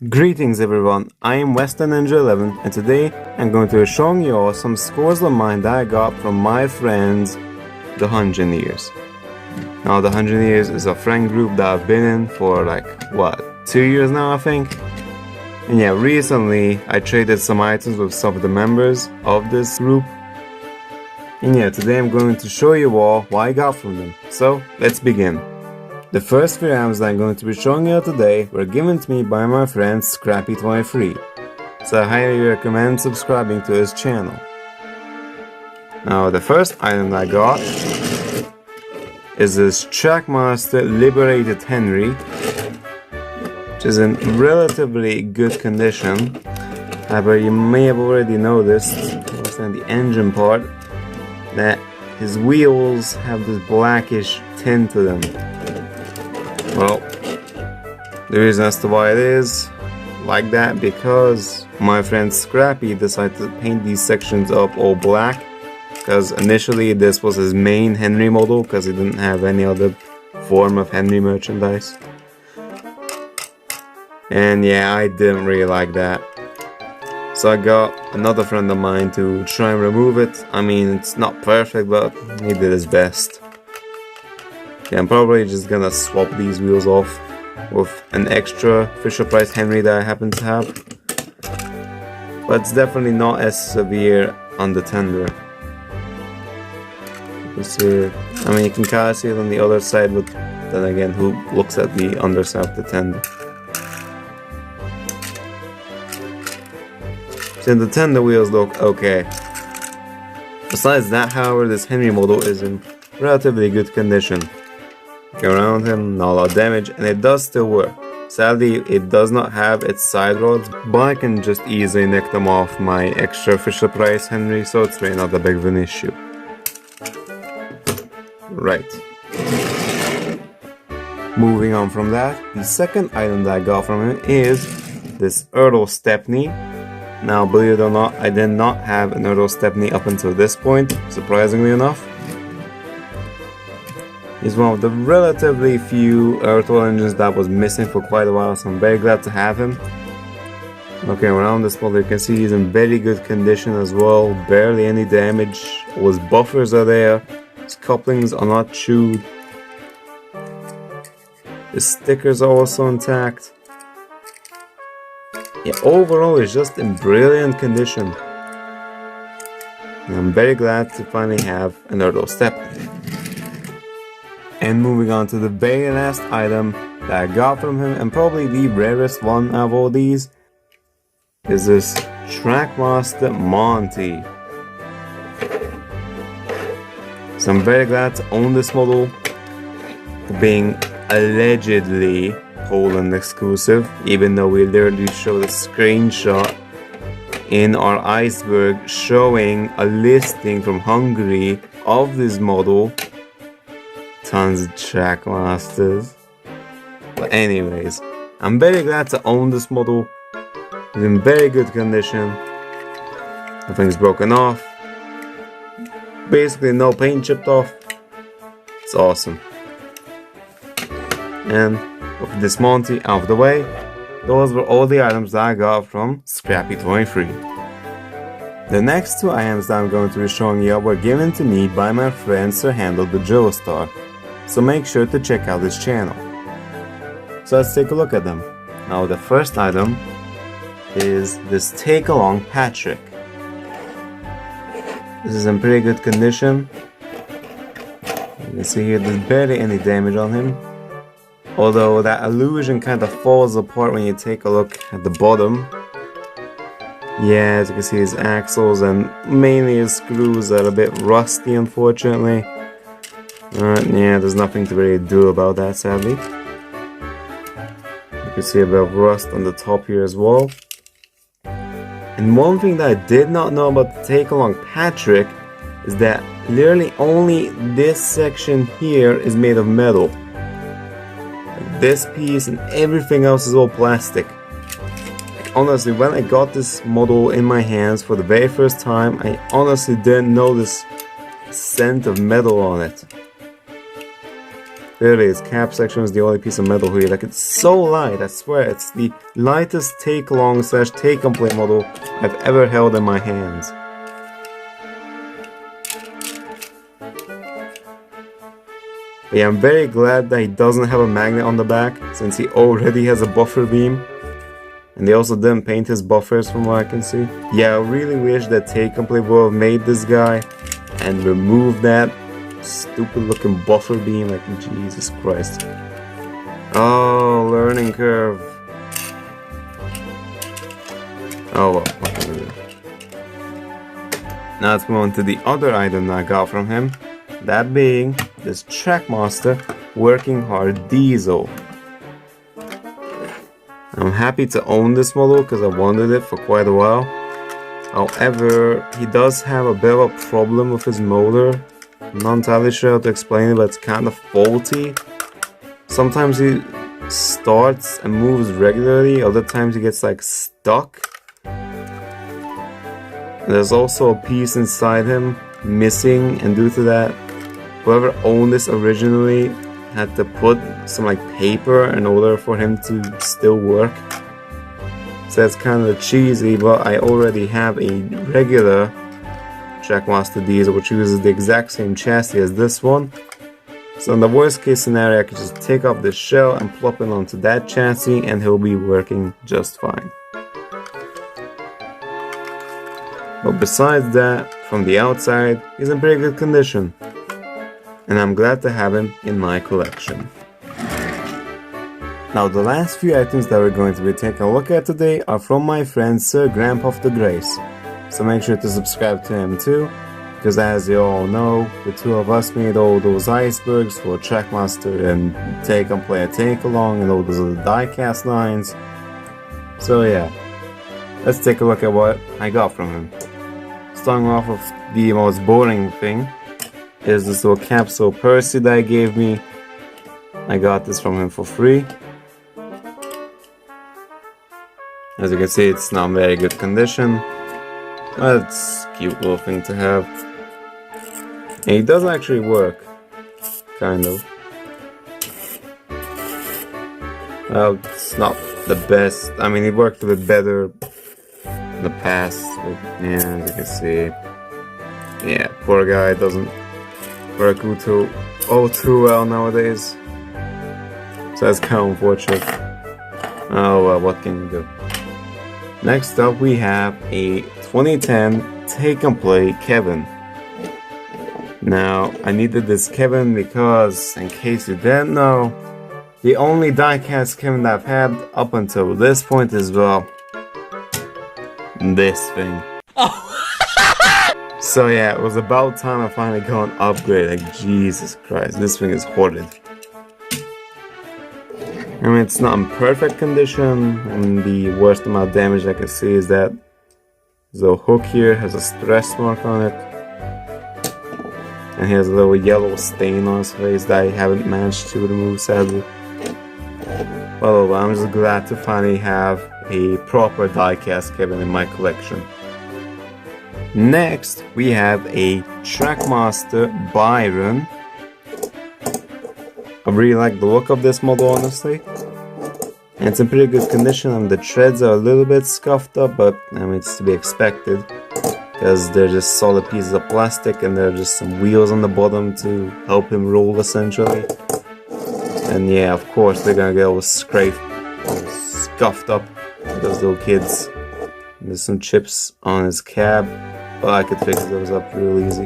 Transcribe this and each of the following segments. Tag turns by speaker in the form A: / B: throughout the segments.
A: Greetings everyone, I am Western Ninja 11 and today I'm going to be showing you all some scores of mine that I got from my friends, the Hungeneers. Now the Hungeneers is a friend group that I've been in for 2 years now I think. And yeah, recently I traded some items with some of the members of this group. And yeah, today I'm going to show you all what I got from them. So, let's begin. The first 3 items that I'm going to be showing you today were given to me by my friend Scrappy23, so I highly recommend subscribing to his channel. Now the first item that I got is this Trackmaster Liberated Henry, which is in relatively good condition. However, you may have already noticed, in the engine part, that his wheels have this blackish tint to them. Well, the reason as to why it is like that, because my friend Scrappy decided to paint these sections up all black, because initially this was his main Henry model, because he didn't have any other form of Henry merchandise. And yeah, I didn't really like that. So I got another friend of mine to try and remove it. I mean, it's not perfect, but he did his best. Yeah, I'm probably just gonna swap these wheels off with an extra Fisher Price Henry that I happen to have. But it's definitely not as severe on the tender. You can see it. I mean, you can kind of see it on the other side, but then again, who looks at the underside of the tender? So the tender wheels look okay. Besides that, however, this Henry model is in relatively good condition. Go around him, not a lot of damage, and it does still work. Sadly, it does not have its side rods, but I can just easily nick them off my extra Fisher Price Henry, so it's really not that big of an issue. Right. Moving on from that, the second item that I got from him is this Ertl Stepney. Now, believe it or not, I did not have an Erdo Stepney up until this point, surprisingly enough. He's one of the relatively few Ertl engines that was missing for quite a while, so I'm very glad to have him. Looking around this model, you can see he's in very good condition as well, barely any damage. All his buffers are there, his couplings are not chewed. His stickers are also intact. Yeah, overall, it's just in brilliant condition. And I'm very glad to finally have an Erdo Stepney. And moving on to the very last item that I got from him, and probably the rarest one of all these, is this Trackmaster Monty. So I'm very glad to own this model, for being allegedly Poland exclusive, even though we literally showed a screenshot in our iceberg showing a listing from Hungary of this model. Tons of Trackmasters. But anyways, I'm very glad to own this model. It's in very good condition. Nothing's broken off. Basically no paint chipped off. It's awesome. And with this Monty out of the way, those were all the items that I got from Scrappy23. The next 2 items that I'm going to be showing you were given to me by my friend Sir Handle the Joestar, so make sure to check out his channel. So let's take a look at them. Now the first item is this Take Along Patrick. This is in pretty good condition. You can see here there's barely any damage on him. Although that illusion kind of falls apart when you take a look at the bottom. Yeah, as you can see, his axles and mainly his screws are a bit rusty, unfortunately. Yeah, there's nothing to really do about that, sadly. You can see a bit of rust on the top here as well. And one thing that I did not know about the Take Along Patrick is that literally only this section here is made of metal. This piece and everything else is all plastic. Honestly, when I got this model in my hands for the very first time, I honestly didn't notice scent of metal on it. Really, his cap section is the only piece of metal here. Like, it's so light, I swear. It's the lightest take-along / take-and-play model I've ever held in my hands. But yeah, I'm very glad that he doesn't have a magnet on the back, since he already has a buffer beam. And they also didn't paint his buffers from what I can see. Yeah, I really wish that take-and-play would have made this guy and removed that stupid looking buffer beam. Like, Jesus Christ. Oh, learning curve. Oh well, what can we do? Now let's move on to the other item that I got from him. That being this Trackmaster Working Hard Diesel. I'm happy to own this model because I wanted it for quite a while. However, he does have a bit of a problem with his motor. I'm not entirely sure how to explain it, but it's kind of faulty. Sometimes he starts and moves regularly, other times he gets like stuck. There's also a piece inside him missing, and due to that, whoever owned this originally had to put some like paper in order for him to still work. So that's kind of cheesy, but I already have a regular Trackmaster Diesel which uses the exact same chassis as this one. So in the worst case scenario, I could just take off this shell and plop it onto that chassis and he'll be working just fine. But besides that, from the outside, he's in pretty good condition. And I'm glad to have him in my collection. Now the last few items that we're going to be taking a look at today are from my friend Sir Grandpa of the Grace. So make sure to subscribe to him too, because as you all know, the two of us made all those icebergs for Trackmaster and take-and-play a take-along and all those other die-cast lines. So yeah, let's take a look at what I got from him. Starting off with the most boring thing is this little Capsule Percy that he gave me. I got this from him for free. As you can see, it's not in very good condition. But it's a cute little thing to have. And it does actually work. Kind of. Well, it's not the best. I mean, it worked a bit better in the past. But yeah, as you can see. Yeah, poor guy doesn't work too well nowadays. So that's kind of unfortunate. Oh well, what can you do? Next up we have a 2010 take-and-play Kevin. Now, I needed this Kevin because, in case you didn't know, the only die-cast Kevin that I've had up until this point is, well, this thing. So yeah, it was about time I finally got an upgrade. Like, Jesus Christ, this thing is hoarded. I mean, it's not in perfect condition, and the worst amount of damage I can see is that the hook here has a stress mark on it. And he has a little yellow stain on his face that I haven't managed to remove, sadly. Well, I'm just glad to finally have a proper die-cast Kevin in my collection. Next, we have a Trackmaster Byron. I really like the look of this model, honestly. And it's in pretty good condition. I mean, the treads are a little bit scuffed up, but I mean, it's to be expected. Because they're just solid pieces of plastic and there are just some wheels on the bottom to help him roll, essentially. And yeah, of course, they're gonna get all scraped, all scuffed up with those little kids. And there's some chips on his cab, but I could fix those up real easy.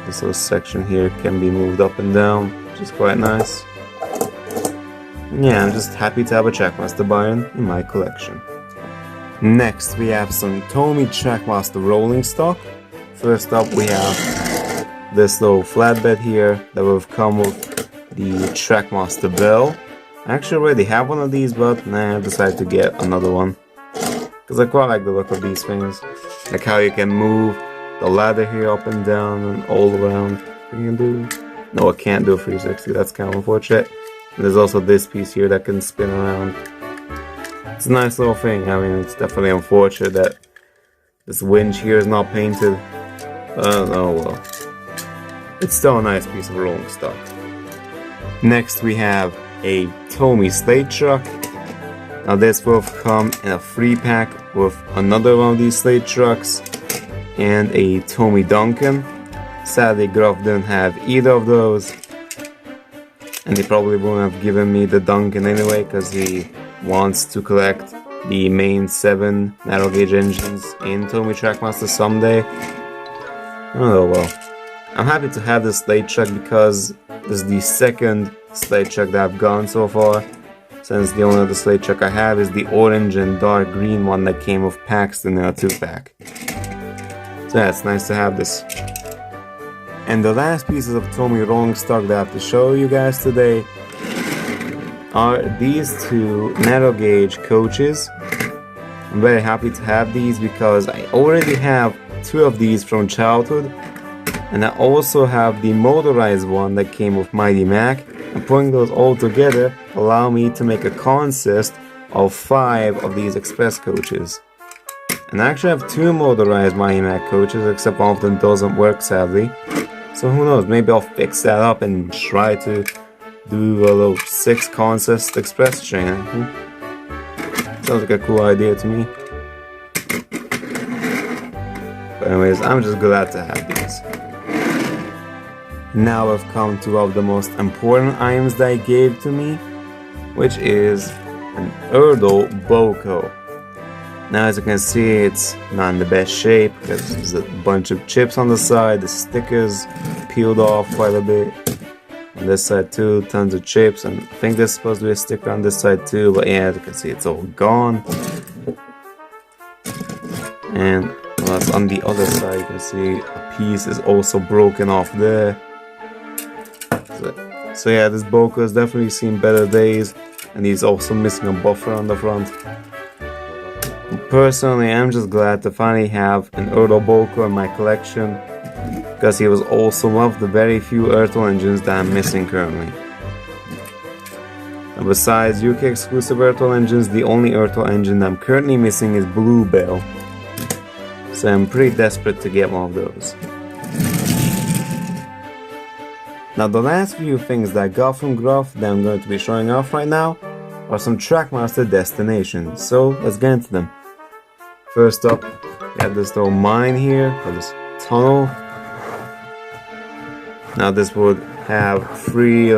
A: This little section here can be moved up and down, which is quite nice. And yeah, I'm just happy to have a Trackmaster Byron in my collection. Next, we have some Tomy Trackmaster rolling stock. First up, we have this little flatbed here that will come with the Trackmaster bell. I actually already have one of these, but nah, I decided to get another one. Because I quite like the look of these things. Like how you can move the ladder here up and down and all around. You can do... No, I can't do a 360, that's kind of unfortunate. And there's also this piece here that can spin around. It's a nice little thing. I mean, it's definitely unfortunate that this winch here is not painted. Oh well. It's still a nice piece of rolling stock. Next we have a Tomy slate truck. Now this will come in a free pack with another one of these slate trucks and a Tomy Duncan. Sadly, Gruff didn't have either of those, and he probably wouldn't have given me the Duncan anyway because he wants to collect the main 7 narrow gauge engines in Tomy Trackmaster someday. Oh well. I'm happy to have this slate truck because this is the second slate truck that I've gotten so far, since the only other slate truck I have is the orange and dark green one that came with Paxton in a 2-pack. So yeah, it's nice to have this. And the last pieces of Tomy rolling stock that I have to show you guys today are these 2 narrow gauge coaches. I'm very happy to have these because I already have 2 of these from childhood, and I also have the motorized one that came with Mighty Mac, and putting those all together allow me to make a consist of 5 of these express coaches. And I actually have 2 motorized Mighty Mac coaches, except one of them doesn't work sadly. So who knows, maybe I'll fix that up and try to do a little 6 consist express train. Sounds like a cool idea to me. But anyways, I'm just glad to have these. Now we've come to one of the most important items that he gave to me, which is an Erdo Boco. Now as you can see, it's not in the best shape because there's a bunch of chips on the side, the stickers peeled off quite a bit. On this side too, tons of chips, and I think there's supposed to be a sticker on this side too, but yeah, as you can see, it's all gone. And well, on the other side, you can see a piece is also broken off there. So yeah, this Boco has definitely seen better days, and he's also missing a buffer on the front. Personally, I'm just glad to finally have an Erdo Boco in my collection, because he was also one of the very few Ertl engines that I'm missing currently. And besides UK exclusive Ertl engines, the only Ertl engine I'm currently missing is Bluebell. So I'm pretty desperate to get one of those. Now the last few things that I got from Gruff that I'm going to be showing off right now are some Trackmaster destinations, so let's get into them. First up, we have this little mine here, or this tunnel. Now this would have 3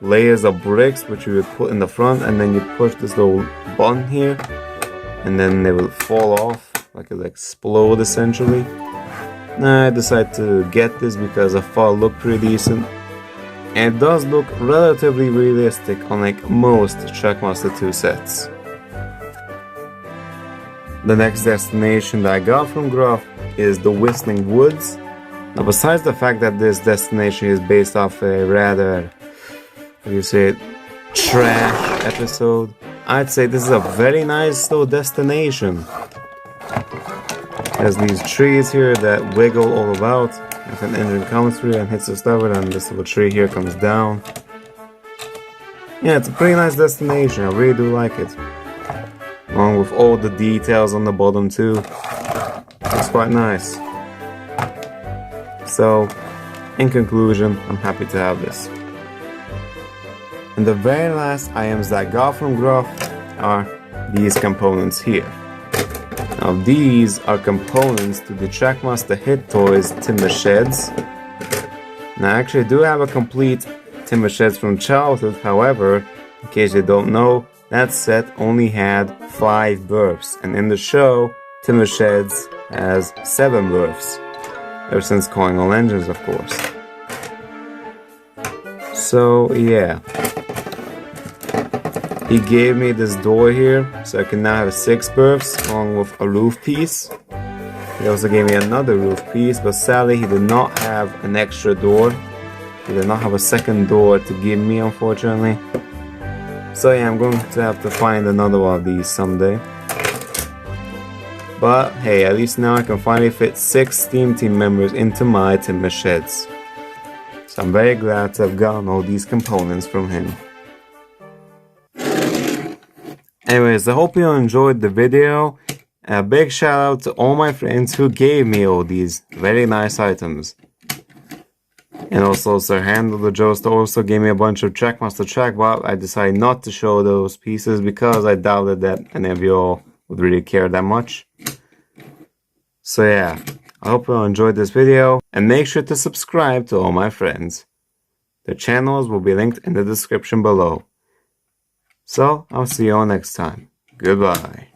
A: layers of bricks which you would put in the front, and then you push this little button here, and then they will fall off, like it'll explode essentially. Now I decided to get this because I thought it looked pretty decent, and it does look relatively realistic unlike most Trackmaster 2 sets. The next destination that I got from Gruff is the Whistling Woods. Now besides the fact that this destination is based off a rather, how do you say it, trash episode, I'd say this is a very nice little destination. There's these trees here that wiggle all about. If an engine comes through and hits the starboard, and this little tree here comes down. Yeah, it's a pretty nice destination, I really do like it. Along with all the details on the bottom too. It's quite nice. So, in conclusion, I'm happy to have this. And the very last items that I got from Gruff are these components here. Now these are components to the Trackmaster Hit Toys Timber Sheds. Now I actually do have a complete Timber Sheds from childhood, however, in case you don't know, that set only had 5 berths, and in the show, Timber Sheds has 7 berths. Ever since calling all engines, of course. So yeah. He gave me this door here, so I can now have 6 berths along with a roof piece. He also gave me another roof piece, but sadly he did not have an extra door. He did not have a second door to give me, unfortunately. So yeah, I'm going to have to find another one of these someday. But hey, at least now I can finally fit 6 Steam Team members into my Timber Sheds. So I'm very glad to have gotten all these components from him. Anyways, I hope you enjoyed the video. A big shout out to all my friends who gave me all these very nice items. And also Sir Handle the Joester also gave me a bunch of Trackmaster track, but I decided not to show those pieces because I doubted that any of you all would really care that much. So yeah, I hope you all enjoyed this video, and make sure to subscribe to all my friends. Their channels will be linked in the description below. So, I'll see you all next time. Goodbye.